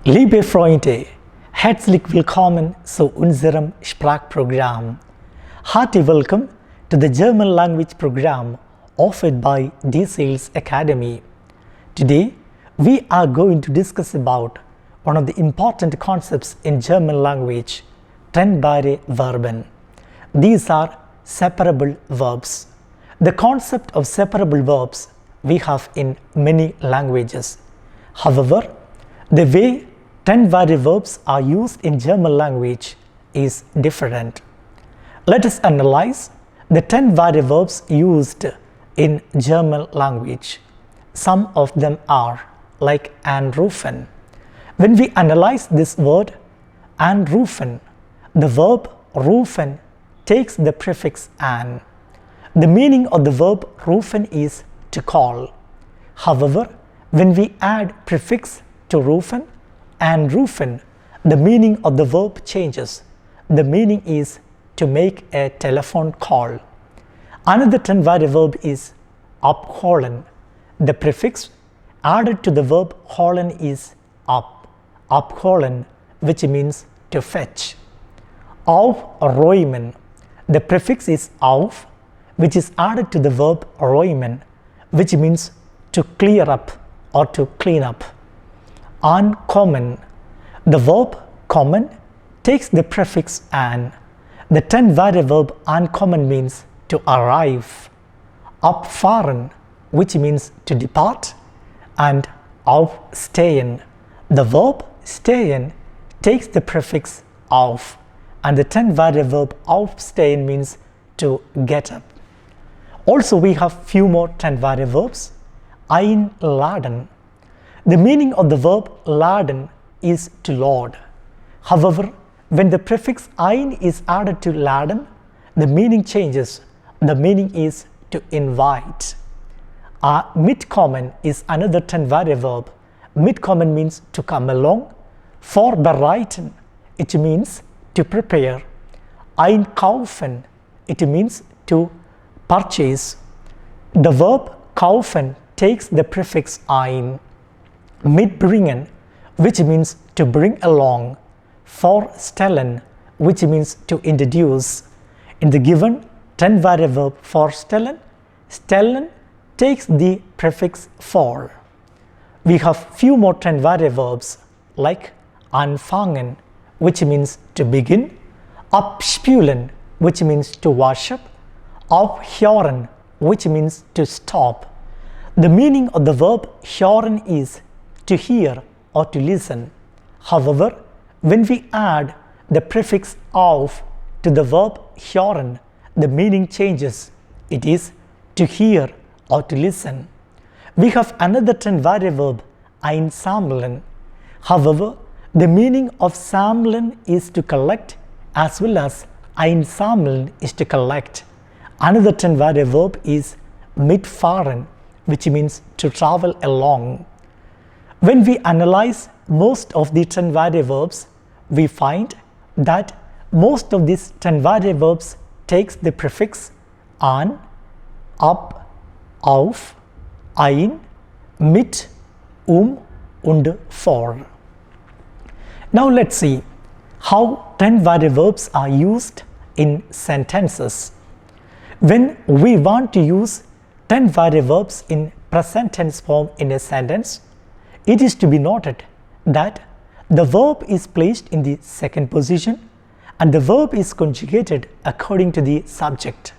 Liebe Freunde, herzlich willkommen zu unserem Sprachprogramm. Hearty welcome to the German language program offered by DSales Academy. Today, we are going to discuss about one of the important concepts in German language, Trennbare Verben. These are separable verbs. The concept of separable verbs we have in many languages. However, the way Trennbare verbs are used in German language is different. Let us analyze the Trennbare verbs used in German language. Some of them are like angerufen. When we analyze this word angerufen, the verb rufen takes the prefix an. The meaning of the verb rufen is to call. However, when we add prefix to rufen, angerufen, the meaning of the verb changes. The meaning is to make a telephone call. Another Trennbare verb is abholen. The prefix added to the verb holen is abholen, which means to fetch. Aufräumen. The prefix is auf, which is added to the verb räumen, which means to clear up or to clean up. Angekommen. The verb kommen takes the prefix an. The Trennbare verb angekommen means to arrive. Abfahren, which means to depart, and aufstehen. The verb stehen takes the prefix auf, and the Trennbare verb aufstehen means to get up. Also, we have few more Trennbare verbs. Einladen. The meaning of the verb laden is to load. However, when the prefix ein is added to laden, the meaning changes. The meaning is to invite. Mitkommen is another Trennbare verb. Mitkommen means to come along. Vorbereiten, it means to prepare. Einkaufen, it means to purchase. The verb kaufen takes the prefix ein. Mitbringen, which means to bring along. Vorstellen, which means to introduce. In the given Trennbare verb vorstellen, stellen takes the prefix for. We have few more Trennbare verbs like anfangen, which means to begin. Abspülen, which means to worship. Aufhören, which means to stop. The meaning of the verb hören is to hear or to listen. However, when we add the prefix auf to the verb hören, the meaning changes. It is to hear or to listen. We have another Trennbare verb, einsammeln. However, the meaning of sammeln is to collect, as well as einsammeln is to collect. Another Trennbare verb is mitfahren, which means to travel along. When we analyze most of the Trennbare verbs, we find that most of these Trennbare verbs takes the prefix an, ab, auf, ein, mit, und vor. Now let's see how Trennbare verbs are used in sentences. When we want to use Trennbare verbs in present tense form in a sentence, it is to be noted that the verb is placed in the second position and the verb is conjugated according to the subject.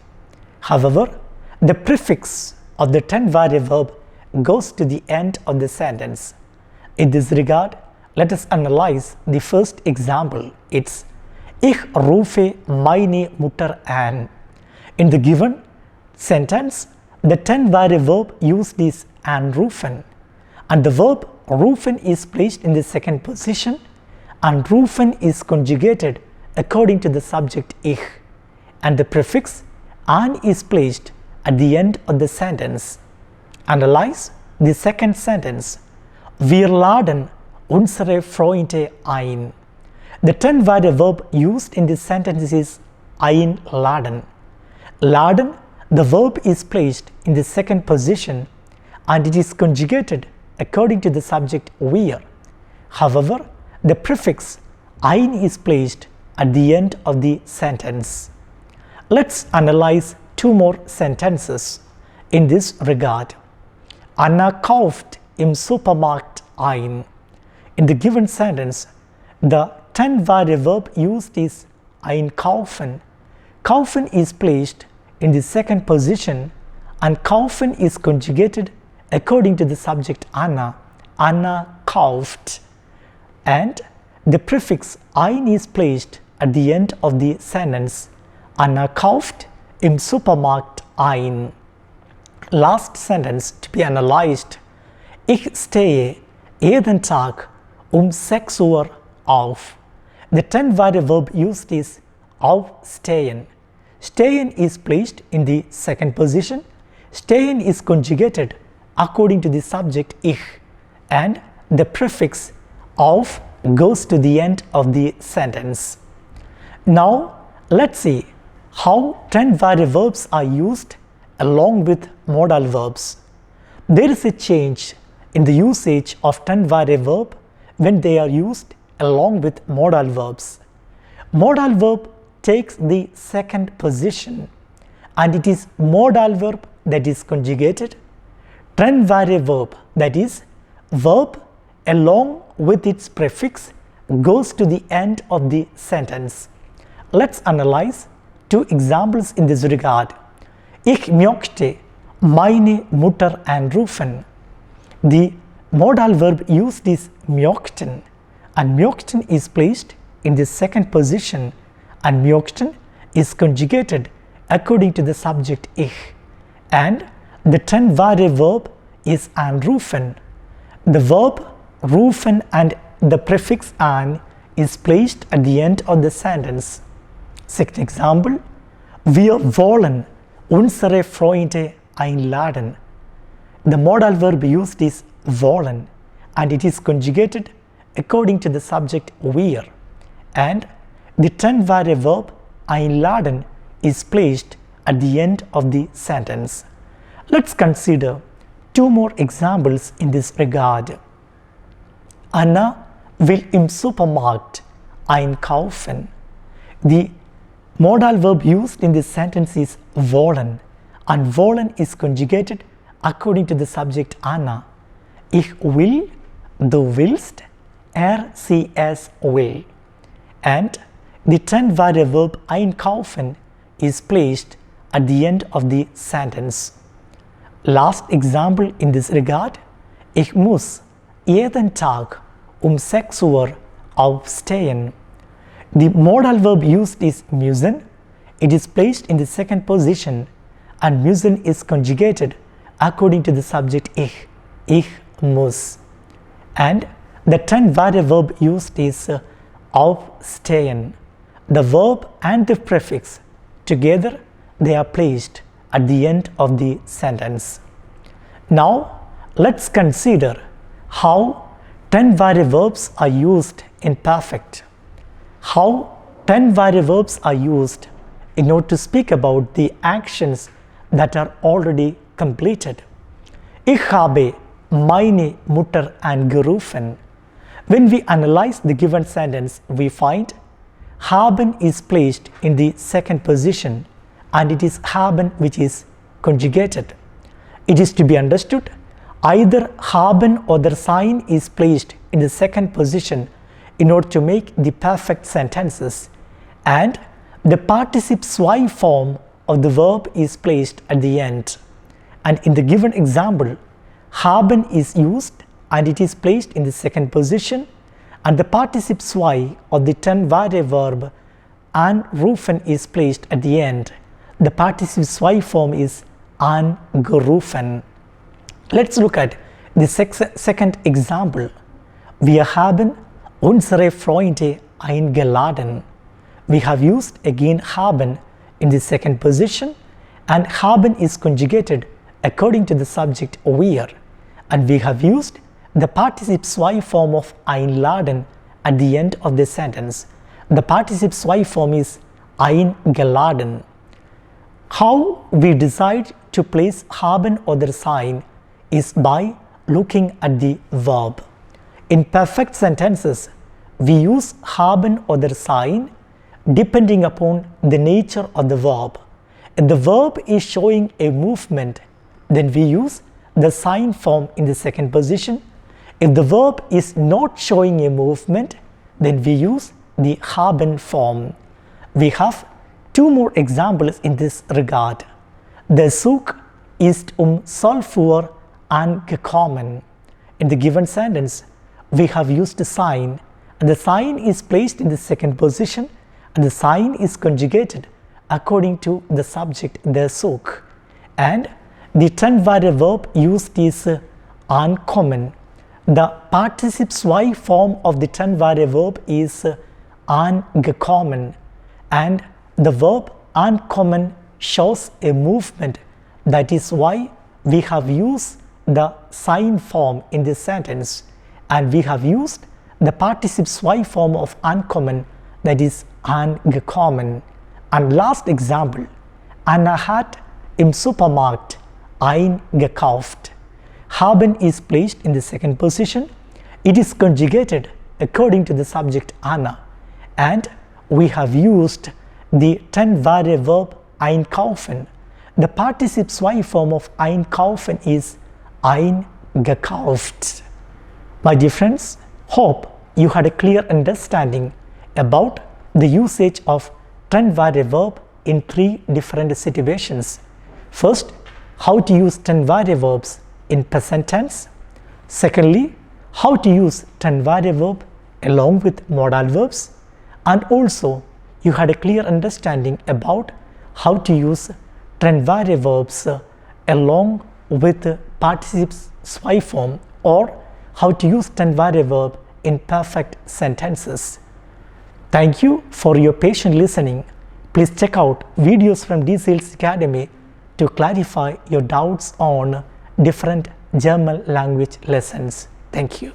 However, the prefix of the Trennbare verb goes to the end of the sentence. In this regard, let us analyze the first example. It's Ich rufe meine Mutter an. In the given sentence, the Trennbare verb used is angerufen, and the verb rufen is placed in the second position, and rufen is conjugated according to the subject ich, and the prefix an is placed at the end of the sentence. Analyze the second sentence. Wir laden unsere Freunde ein. The Trennbare verb used in this sentence is einladen. Laden, the verb is placed in the second position and it is conjugated according to the subject wir. However, the prefix ein is placed at the end of the sentence. Let's analyze two more sentences in this regard. Anna kauft im Supermarkt ein. In the given sentence, the Trennbare verb used is einkaufen. Kaufen is placed in the second position and kaufen is conjugated according to the subject Anna. Anna kauft. And the prefix ein is placed at the end of the sentence. Anna kauft im Supermarkt ein. Last sentence to be analyzed. Ich stehe jeden Tag 6 Uhr auf. The Trennbare verb used is aufstehen. Stehen is placed in the second position. Stehen is conjugated according to the subject ich, and the prefix auf goes to the end of the sentence. Now let's see how Trennbare verbs are used along with modal verbs. There is a change in the usage of Trennbare verb when they are used along with modal verbs. Modal verb takes the second position and it is modal verb that is conjugated. Trennbare verb, that is verb along with its prefix, goes to the end of the sentence. Let's analyze two examples in this regard. Ich möchte meine Mutter anrufen. The modal verb used is möchten, and möchten is placed in the second position, and möchten is conjugated according to the subject ich, and the Trennbare verb is anrufen. The verb rufen and the prefix an is placed at the end of the sentence. Second example, wir wollen unsere Freunde einladen. The modal verb used is wollen and it is conjugated according to the subject wir, and the Trennbare verb einladen is placed at the end of the sentence. Let's consider two more examples in this regard. Anna will im Supermarkt einkaufen. The modal verb used in this sentence is wollen, and wollen is conjugated according to the subject Anna. Ich will, du willst, sie es will. And the Trennbare verb einkaufen is placed at the end of the sentence. Last example in this regard, ich muss jeden Tag 6 Uhr aufstehen. The modal verb used is müssen. It is placed in the second position and müssen is conjugated according to the subject ich. Ich muss. And the Trennbare verb used is aufstehen. The verb and the prefix together, they are placed at the end of the sentence. Now let's consider how Trennbare verbs are used in perfect. How Trennbare verbs are used in order to speak about the actions that are already completed. Ich habe meine Mutter angerufen. When we analyze the given sentence, we find haben is placed in the second position and it is haben which is conjugated. It is to be understood either haben or the sign is placed in the second position in order to make the perfect sentences, and the participle zwei form of the verb is placed at the end. And in the given example, haben is used and it is placed in the second position, and the participle zwei of the Trennbare verb anrufen is placed at the end. The participle zwei form is angerufen. Let's look at the second example. Wir haben unsere Freunde eingeladen. We have used again haben in the second position, and haben is conjugated according to the subject wir, and we have used the participle zwei form of einladen at the end of the sentence. The participle zwei form is eingeladen. How we decide to place haben or the sign is by looking at the verb. In perfect sentences, we use haben oder sein depending upon the nature of the verb. If the verb is showing a movement, then we use the sein form in the second position. If the verb is not showing a movement, then we use the haben form. We have two more examples in this regard. Der Zug ist 12 Uhr angekommen. In the given sentence, we have used the sign, and the sign is placed in the second position, and the sign is conjugated according to the subject, der Zug. And the Trennbare verb used is angekommen. The participle zwei form of the Trennbare verb is angekommen, and the verb angekommen shows a movement. That is why we have used the sign form in this sentence, and we have used the participle zwei form of angekommen, that is angekommen. And last example, Anna hat im Supermarkt eingekauft. Haben is placed in the second position. It is conjugated according to the subject Anna, and we have used the Trennbare verb einkaufen. The participle zwei form of einkaufen is eingekauft. My dear friends, hope you had a clear understanding about the usage of Trennbare verb in three different situations. First, how to use Trennbare verbs in present tense. Secondly, how to use Trennbare verb along with modal verbs. And also, you had a clear understanding about how to use Trennbare verbs along with participles zwei form, or how to use Trennbare verb in perfect sentences. Thank you for your patient listening. Please check out videos from D-Sales Academy to clarify your doubts on different German language lessons. Thank you.